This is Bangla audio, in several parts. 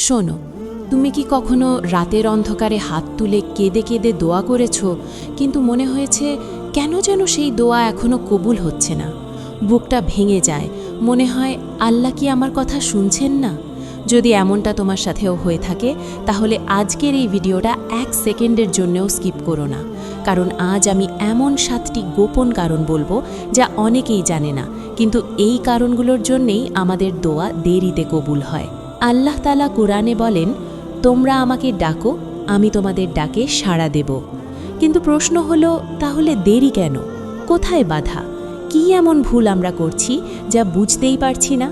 শোনো, তুমি কি কখনো রাতের অন্ধকারে হাত তুলে কেঁদে কেঁদে দোয়া করেছো, কিন্তু মনে হয়েছে কেন যেন সেই দোয়া এখনো কবুল হচ্ছে না? বুকটা ভেঙে যায়, মনে হয় আল্লাহ কি আমার কথা শুনছেন না? যদি এমনটা তোমার সাথেও হয়ে থাকে, তাহলে আজকের এই ভিডিওটা 1 সেকেন্ডের জন্যও স্কিপ করো না, কারণ আজ আমি এমন 7টি গোপন কারণ বলবো যা অনেকেই জানে না, কিন্তু এই কারণগুলোর জন্যেই আমাদের দোয়া দেরিতে কবুল হয়। আল্লাহ তাআলা কোরআনে বলেন, তোমরা আমাকে ডাকো, আমি তোমাদের ডাকে সাড়া দেব। কিন্তু প্রশ্ন হলো, তাহলে দেরি কেন? কোথায় বাধা? কি এমন ভুল আমরা করছি যা বুঝতেই পারছি না?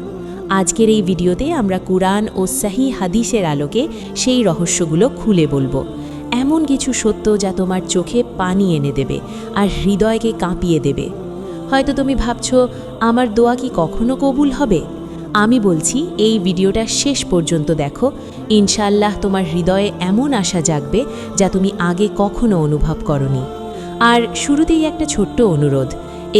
আজকের এই ভিডিওতে আমরা কুরআন ও সহিহ হাদিসের আলোকে সেই রহস্যগুলো খুলে বলবো। এমন কিছু সত্য যা তোমার চোখে পানি এনে দেবে আর হৃদয়কে কাঁপিয়ে দেবে। হয়তো তুমি ভাবছো, আমার দোয়া কি কখনো কবুল হবে? আমি বলছি, এই ভিডিওটা শেষ পর্যন্ত দেখো, ইনশাআল্লাহ তোমার হৃদয়ে এমন আশা জাগবে যা তুমি আগে কখনো অনুভব করনি। আর শুরুতেই একটা ছোট্ট অনুরোধ,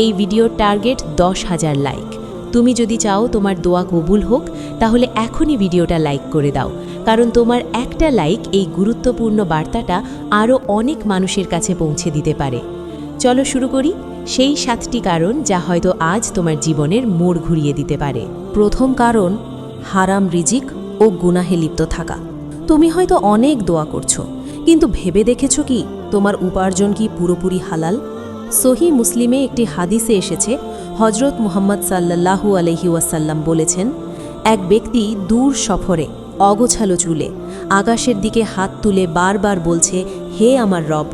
এই ভিডিওর টার্গেট 10,000 লাইক। তুমি যদি চাও তোমার দোয়া কবুল হোক, তাহলে এখনই ভিডিওটা লাইক করে দাও, কারণ তোমার একটা লাইক এই গুরুত্বপূর্ণ বার্তাটা আরও অনেক মানুষের কাছে পৌঁছে দিতে পারে। চলো শুরু করি সেই 7টি কারণ যা হয়তো আজ তোমার জীবনের মোড় ঘুরিয়ে দিতে পারে। প্রথম কারণ, হারাম রিজিক ও গুনাহে লিপ্ত থাকা। তুমি হয়তো অনেক দোয়া করছো, কিন্তু ভেবে দেখেছো কি তোমার উপার্জন কি পুরোপুরি হালাল? সহিহ মুসলিমে একটি হাদিসে এসেছে, হজরত মুহাম্মদ সাল্লাল্লাহু আলাইহি ওয়াসাল্লাম বলেছেন, এক ব্যক্তি দূর সফরে অগোছালো চুলে আকাশের দিকে হাত তুলে বারবার বলছে, হে আমার রব,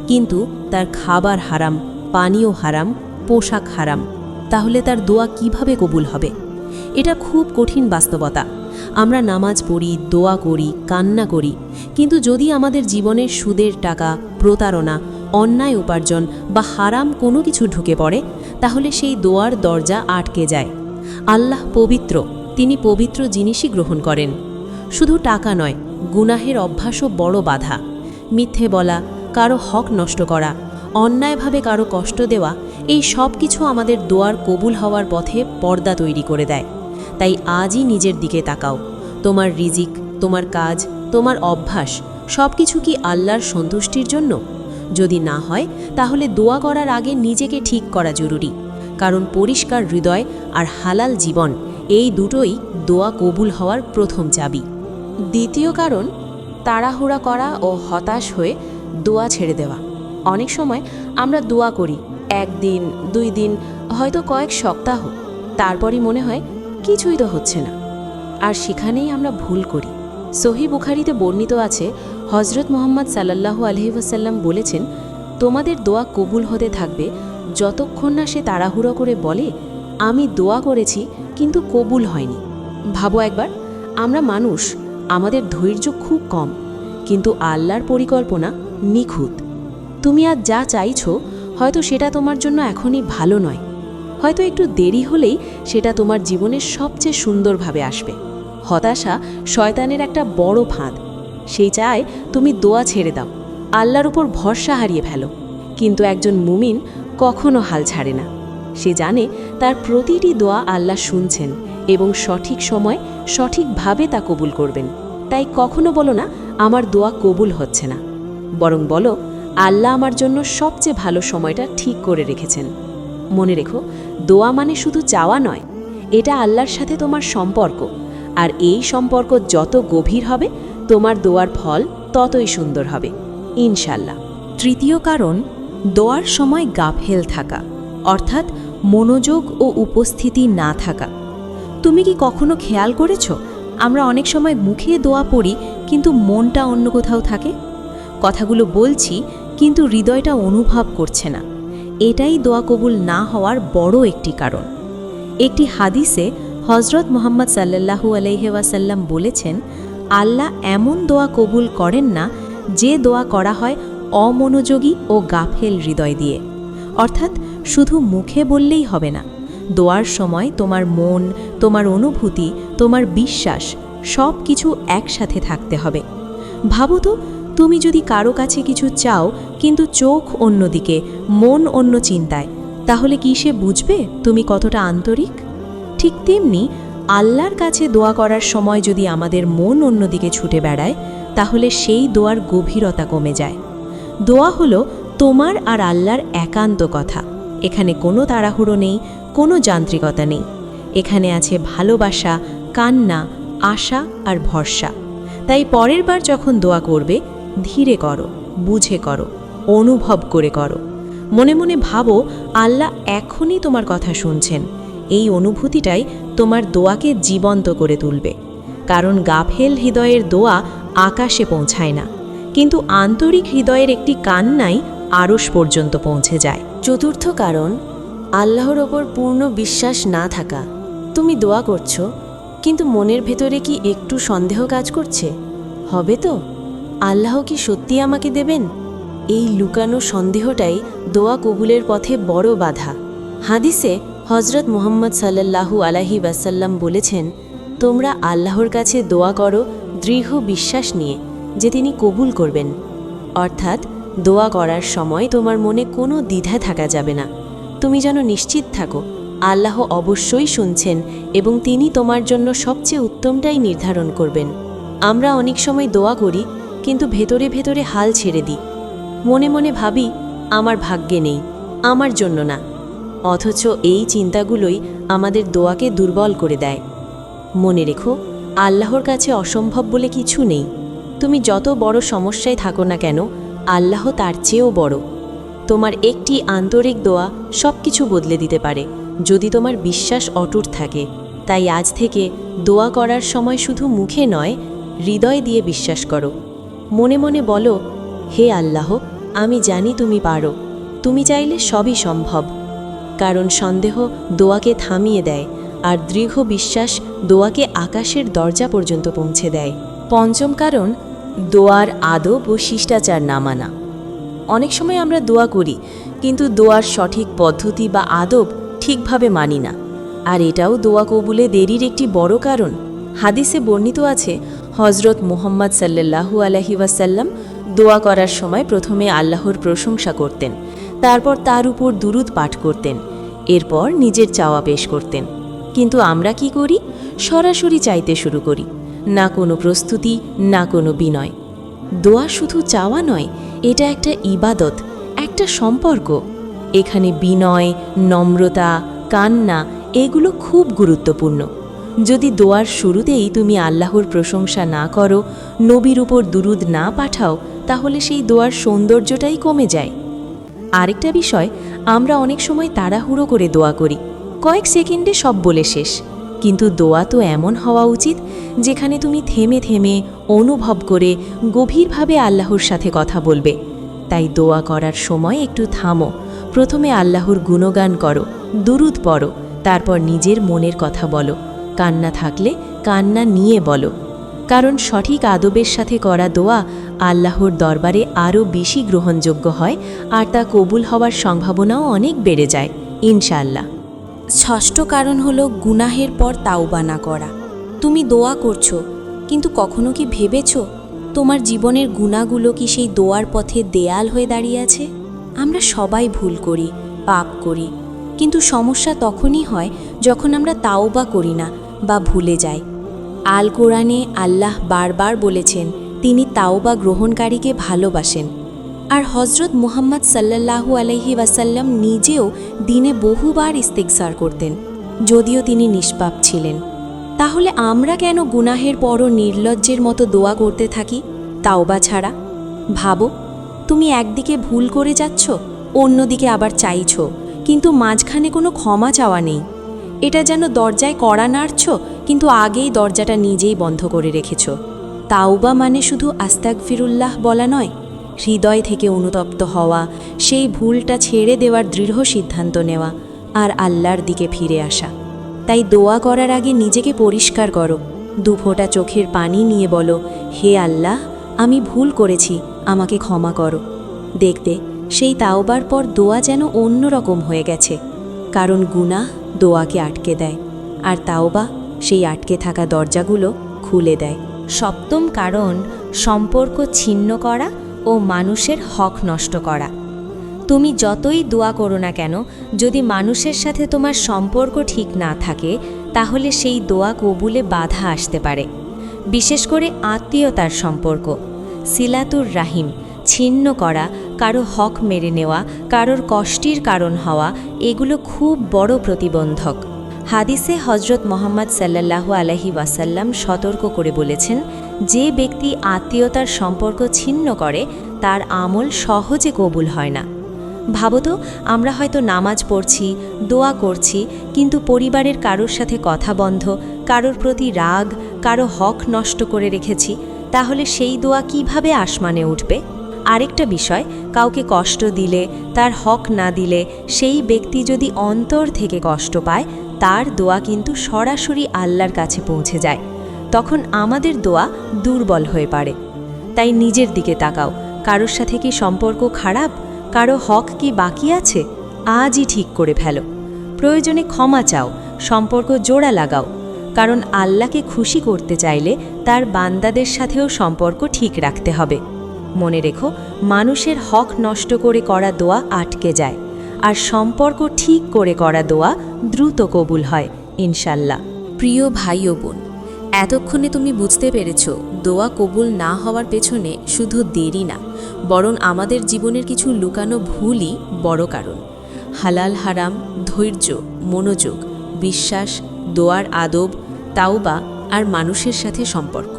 কিন্তু তার খাবার হারাম, পানীয় হারাম, পোশাক হারাম। তাহলে তার দোয়া কিভাবে কবুল হবে? এটা খুব কঠিন বাস্তবতা। আমরা নামাজ পড়ি, দোয়া করি, কান্না করি, কিন্তু যদি আমাদের জীবনের সুদের টাকা, প্রতারণা, অন্যায় উপার্জন বা হারাম কোনো কিছু ঢুকে পড়ে, তাহলে সেই দোয়ার দরজা আটকে যায়। আল্লাহ পবিত্র, তিনি পবিত্র জিনিসই গ্রহণ করেন। শুধু টাকা নয়, গুনাহের অভ্যাসও বড় বাধা। মিথ্যে বলা, কারো হক নষ্ট করা, অন্যায়ভাবে কারো কষ্ট দেওয়া, এই সব কিছু আমাদের দোয়ার কবুল হওয়ার পথে পর্দা তৈরি করে দেয়। তাই আজই নিজের দিকে তাকাও। তোমার রিজিক, তোমার কাজ, তোমার অভ্যাস সব কিছু কি আল্লাহর সন্তুষ্টির জন্য? যদি না হয়, তাহলে দোয়া করার আগে নিজেকে ঠিক করা জরুরি, কারণ পরিষ্কার হৃদয় আর হালাল জীবন, এই দুটোই দোয়া কবুল হওয়ার প্রথম চাবি। দ্বিতীয় কারণ, তাড়াহুড়া করা ও হতাশ হয়ে দোয়া ছেড়ে দেওয়া। অনেক সময় আমরা দোয়া করি 1 দিন, 2 দিন, হয়তো কয়েক সপ্তাহ, তারপরই মনে হয় কিছুই তো হচ্ছে না। আর সেখানেই আমরা ভুল করি। সহিহ বুখারীতে বর্ণিত আছে, হজরত মুহাম্মদ সাল্লাল্লাহু আলাইহি ওয়াসাল্লাম বলেছেন, তোমাদের দোয়া কবুল হতে থাকবে যতক্ষণ না সে তাড়াহুড়ো করে বলে, আমি দোয়া করেছি কিন্তু কবুল হয়নি। ভাবো একবার, আমরা মানুষ, আমাদের ধৈর্য খুব কম, কিন্তু আল্লাহর পরিকল্পনা নিখুঁত। তুমি আজ যা চাইছো, হয়তো সেটা তোমার জন্য এখনই ভালো নয়, হয়তো একটু দেরি হলেই সেটা তোমার জীবনের সবচেয়ে সুন্দরভাবে আসবে। হতাশা শয়তানের একটা বড় ফাঁদ। সেই চায় তুমি দোয়া ছেড়ে দাও, আল্লাহর উপর ভরসা হারিয়ে ফেলো। কিন্তু একজন মুমিন কখনো হাল ছাড়ে না। সে জানে তার প্রতিটি দোয়া আল্লাহ শুনছেন এবং সঠিক সময় সঠিকভাবে তা কবুল করবেন। তাই কখনো বলো না, আমার দোয়া কবুল হচ্ছে না, বরং বলো, আল্লাহ আমার জন্য সবচেয়ে ভালো সময়টা ঠিক করে রেখেছেন। মনে রেখো, দোয়া মানে শুধু চাওয়া নয়, এটা আল্লাহর সাথে তোমার সম্পর্ক, আর এই সম্পর্ক যত গভীর হবে, তোমার দোয়ার ফল ততই সুন্দর হবে, ইনশাল্লাহ। তৃতীয় কারণ, দোয়ার সময় গাফেল থাকা, অর্থাৎ মনোযোগ ও উপস্থিতি না থাকা। তুমি কি কখনো খেয়াল করেছো, আমরা অনেক সময় মুখে দোয়া পড়ি কিন্তু মনটা অন্য কোথাও থাকে? কথাগুলো বলছি কিন্তু হৃদয়টা অনুভব করছে না। এটাই দোয়া কবুল না হওয়ার বড় একটি কারণ। একটি হাদিসে হজরত মুহাম্মদ সাল্লাল্লাহু আলাইহি ওয়াসাল্লাম বলেছেন, আল্লাহ এমন দোয়া কবুল করেন না যে দোয়া করা হয় অমনোযোগী ও গাফেল হৃদয় দিয়ে। অর্থাৎ শুধু মুখে বললেই হবে না, দোয়ার সময় তোমার মন, তোমার অনুভূতি, তোমার বিশ্বাস সব কিছু একসাথে থাকতে হবে। ভাবো তো, তুমি যদি কারো কাছে কিছু চাও কিন্তু চোখ অন্যদিকে, মন অন্য চিন্তায়, তাহলে কি সে বুঝবে তুমি কতটা আন্তরিক? ঠিক তেমনি আল্লাহর কাছে দোয়া করার সময় যদি আমাদের মন অন্যদিকে ছুটে বেড়ায়, তাহলে সেই দোয়ার গভীরতা কমে যায়। দোয়া হলো তোমার আর আল্লাহর একান্ত কথা। এখানে কোনো তাড়াহুড়ো নেই, কোনো যান্ত্রিকতা নেই। এখানে আছে ভালোবাসা, কান্না, আশা আর ভরসা। তাই পরের বার যখন দোয়া করবে, ধীরে করো, বুঝে করো, অনুভব করে করো। মনে মনে ভাবো আল্লাহ এখনই তোমার কথা শুনছেন। এই অনুভূতিটাই তোমার দোয়াকে জীবন্ত করে তুলবে। কারণ গাফেল হৃদয়ের দোয়া আকাশে পৌঁছায় না, কিন্তু আন্তরিক হৃদয়ের একটি কান্নাই আরশ পর্যন্ত পৌঁছে যায়। চতুর্থ কারণ, আল্লাহর ওপর পূর্ণ বিশ্বাস না থাকা। তুমি দোয়া করছো, কিন্তু মনের ভেতরে কি একটু সন্দেহ কাজ করছে? হবে তো? আল্লাহ কি সত্যি আমাকে দেবেন? এই লুকানো সন্দেহটাই দোয়া কবুলের পথে বড় বাধা। হাদিসে হজরত মুহাম্মদ সাল্লাল্লাহু আলাইহি ওয়াসাল্লাম বলেছেন, তোমরা আল্লাহর কাছে দোয়া করো দৃঢ় বিশ্বাস নিয়ে যে তিনি কবুল করবেন। অর্থাৎ দোয়া করার সময় তোমার মনে কোনো দ্বিধা থাকা যাবে না। তুমি যেন নিশ্চিত থাকো আল্লাহ অবশ্যই শুনছেন এবং তিনি তোমার জন্য সবচেয়ে উত্তমটাই নির্ধারণ করবেন। আমরা অনেক সময় দোয়া করি, কিন্তু ভেতরে ভেতরে হাল ছেড়ে দিই। মনে মনে ভাবি আমার ভাগ্যে নেই, আমার জন্য না। অথচ এই চিন্তাগুলোই আমাদের দোয়াকে দুর্বল করে দেয়। মনে রেখো, আল্লাহর কাছে অসম্ভব বলে কিছু নেই। তুমি যত বড় সমস্যায় থাকো না কেন, আল্লাহ তার চেয়েও বড়। তোমার একটি আন্তরিক দোয়া সব কিছু বদলে দিতে পারে, যদি তোমার বিশ্বাস অটুট থাকে। তাই আজ থেকে দোয়া করার সময় শুধু মুখে নয়, হৃদয় দিয়ে বিশ্বাস করো। মনে মনে বলো, হে আল্লাহ, আমি জানি তুমি পারো। তুমি চাইলে সবই সম্ভব। কারণ সন্দেহ দোয়াকে থামিয়ে দেয়, আর দৃঢ় বিশ্বাস দোয়াকে আকাশের দরজা পর্যন্ত পৌঁছে দেয়। পঞ্চম কারণ, দোয়ার আদব ও শিষ্টাচার না মানা। অনেক সময় আমরা দোয়া করি, কিন্তু দোয়ার সঠিক পদ্ধতি বা আদব ঠিকভাবে মানি না। আর এটাও দোয়া কবুলে দেরির একটি বড় কারণ। হাদিসে বর্ণিত আছে, হজরত মুহাম্মদ সাল্লাল্লাহু আলাইহি ওয়াসাল্লাম দোয়া করার সময় প্রথমে আল্লাহর প্রশংসা করতেন, তারপর তার উপর দুরূদ পাঠ করতেন, এরপর নিজের চাওয়া পেশ করতেন। কিন্তু আমরা কি করি? সরাসরি চাইতে শুরু করি, না কোনো প্রস্তুতি, না কোনো বিনয়। দোয়া শুধু চাওয়া নয়, এটা একটা ইবাদত, একটা সম্পর্ক। এখানে বিনয়, নম্রতা, কান্না এগুলো খুব গুরুত্বপূর্ণ। যদি দোয়ার শুরুতেই তুমি আল্লাহর প্রশংসা না করো, নবীর উপর দুরূদ না পাঠাও, তাহলে সেই দোয়ার সৌন্দর্যটাই কমে যায়। আরেকটা বিষয়, আমরা অনেক সময় তাড়াহুড়ো করে দোয়া করি, কয়েক সেকেন্ডে সব বলে শেষ। কিন্তু দোয়া তো এমন হওয়া উচিত যেখানে তুমি থেমে থেমে অনুভব করে গভীরভাবে আল্লাহর সাথে কথা বলবে। তাই দোয়া করার সময় একটু থামো, প্রথমে আল্লাহর গুণগান করো, দুরূদ পড়ো, তারপর নিজের মনের কথা বলো। কান্না থাকলে কান্না নিয়ে বলো, কারণ সঠিক আদবের সাথে করা দোয়া আল্লাহর দরবারে আরও বেশি গ্রহণযোগ্য হয়, আর তা কবুল হওয়ার সম্ভাবনাও অনেক বেড়ে যায় ইনশাআল্লাহ। ষষ্ঠ কারণ হলো গুনাহের পর তাওবা না করা। তুমি দোয়া করছো, কিন্তু কখনো কি ভেবেছো তোমার জীবনের গুনাহগুলো কি সেই দোয়ার পথে দেয়াল হয়ে দাঁড়িয়ে আছে? আমরা সবাই ভুল করি, পাপ করি, কিন্তু সমস্যা তখনই হয় যখন আমরা তাওবা করি না বা ভুলে যাই। আল কোরআনে আল্লাহ বারবার বলেছেন তিনি তাওবা গ্রহণকারীকে ভালোবাসেন। আর হজরত মুহাম্মদ সাল্লাল্লাহু আলাইহি ওয়াসাল্লাম নিজেও দিনে বহুবার ইস্তিগফার করতেন, যদিও তিনি নিষ্পাপ ছিলেন। তাহলে আমরা কেন গুনাহের পরও নির্লজ্জের মতো দোয়া করতে থাকি তাওবা ছাড়া? ভাবো, তুমি একদিকে ভুল করে যাচ্ছ, অন্যদিকে আবার চাইছো, কিন্তু মাঝখানে কোনো ক্ষমা চাওয়া নেই। এটা যেন দরজায় কড়া নাড়ছ, কিন্তু আগেই দরজাটা নিজেই বন্ধ করে রেখেছ। তাওবা মানে শুধু আস্তাগফিরুল্লাহ বলা নয়, হৃদয় থেকে অনুতপ্ত হওয়া, সেই ভুলটা ছেড়ে দেওয়ার দৃঢ় সিদ্ধান্ত নেওয়া, আর আল্লাহর দিকে ফিরে আসা। তাই দোয়া করার আগে নিজেকে পরিষ্কার করো, দুফোঁটা চোখের পানি নিয়ে বলো, হে আল্লাহ, আমি ভুল করেছি, আমাকে ক্ষমা করো। দেখতে সেই তাওবার পর দোয়া যেন অন্যরকম হয়ে গেছে, কারণ গুনাহ দোয়াকে আটকে দেয়, আর তাওবা সেই আটকে থাকা দরজাগুলো খুলে দেয়। সপ্তম কারণ, সম্পর্ক ছিন্ন করা ও মানুষের হক নষ্ট করা। তুমি যতই দোয়া করো না কেন, যদি মানুষের সাথে তোমার সম্পর্ক ঠিক না থাকে, তাহলে সেই দোয়া কবুলে বাধা আসতে পারে। বিশেষ করে আত্মীয়তার সম্পর্ক, সিলাতুর রাহিম ছিন্ন করা, কারো হক মেরে নেওয়া, কারোর কষ্টের কারণ হওয়া, এগুলো খুব বড় প্রতিবন্ধক। হাদিসে হজরত মোহাম্মদ সাল্লাল্লাহু আলাইহি ওয়াসাল্লাম সতর্ক করে বলেছেন, যে ব্যক্তি আত্মীয়তার সম্পর্ক ছিন্ন করে তার আমল সহজে কবুল হয় না। ভাবতো, আমরা হয়তো নামাজ পড়ছি, দোয়া করছি, কিন্তু পরিবারের কারোর সাথে কথা বন্ধ, কারোর প্রতি রাগ, কারো হক নষ্ট করে রেখেছি, তাহলে সেই দোয়া কিভাবে আসমানে উঠবে? আরেকটা বিষয়, কাউকে কষ্ট দিলে, তার হক না দিলে, সেই ব্যক্তি যদি অন্তর থেকে কষ্ট পায়, তার দোয়া কিন্তু সরাসরি আল্লাহর কাছে পৌঁছে যায়। তখন আমাদের দোয়া দুর্বল হয়ে পড়ে। তাই নিজের দিকে তাকাও, কারোর সাথে কি সম্পর্ক খারাপ, কারো হক কি বাকি আছে? আজই ঠিক করে ফেলো। প্রয়োজনে ক্ষমা চাও, সম্পর্ক জোড়া লাগাও, কারণ আল্লাহকে খুশি করতে চাইলে তার বান্দাদের সাথেও সম্পর্ক ঠিক রাখতে হবে। মনে রেখো, মানুষের হক নষ্ট করে করা দোয়া আটকে যায়, আর সম্পর্ক ঠিক করে করা দোয়া দ্রুত কবুল হয় ইনশাল্লাহ। প্রিয় ভাই ও বোন, এতক্ষণে তুমি বুঝতে পেরেছ দোয়া কবুল না হওয়ার পেছনে শুধু দেরি না, বরং আমাদের জীবনের কিছু লুকানো ভুলই বড় কারণ। হালাল হারাম, ধৈর্য, মনোযোগ, বিশ্বাস, দোয়ার আদব, তাওবা আর মানুষের সাথে সম্পর্ক,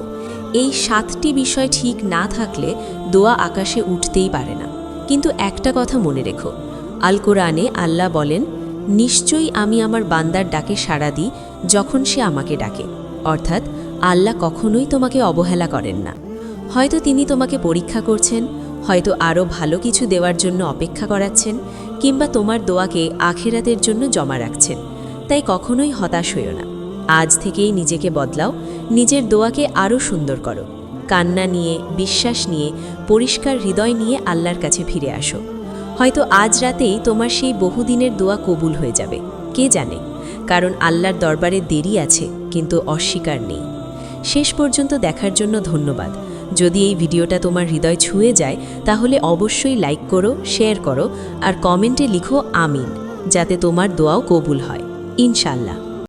এই 7টি বিষয় ঠিক না থাকলে দোয়া আকাশে উঠতেই পারে না। কিন্তু একটা কথা মনে রেখো, আল কোরআনে আল্লাহ বলেন, নিশ্চয়ই আমি আমার বান্দার ডাকে সাড়া দিই যখন সে আমাকে ডাকে। অর্থাৎ আল্লাহ কখনোই তোমাকে অবহেলা করেন না। হয়তো তিনি তোমাকে পরীক্ষা করছেন, হয়তো আরও ভালো কিছু দেওয়ার জন্য অপেক্ষা করাচ্ছেন, কিংবা তোমার দোয়াকে আখিরাতের জন্য জমা রাখছেন। তাই কখনোই হতাশ হইও না। আজ থেকেই নিজেকে বদলাও, নিজের দোয়াকে আরও সুন্দর করো। কান্না নিয়ে, বিশ্বাস নিয়ে, পরিষ্কার হৃদয় নিয়ে আল্লাহর কাছে ফিরে আসো। হয়তো আজ রাতেই তোমার সেই বহুদিনের দোয়া কবুল হয়ে যাবে, কে জানে। কারণ আল্লাহর দরবারে দেরি আছে, কিন্তু অস্বীকার নেই। শেষ পর্যন্ত দেখার জন্য ধন্যবাদ। যদি এই ভিডিওটা তোমার হৃদয় ছুঁয়ে যায়, তাহলে অবশ্যই লাইক করো, শেয়ার করো আর কমেন্টে লিখো আমিন, যাতে তোমার দোয়াও কবুল হয় ইনশাল্লাহ।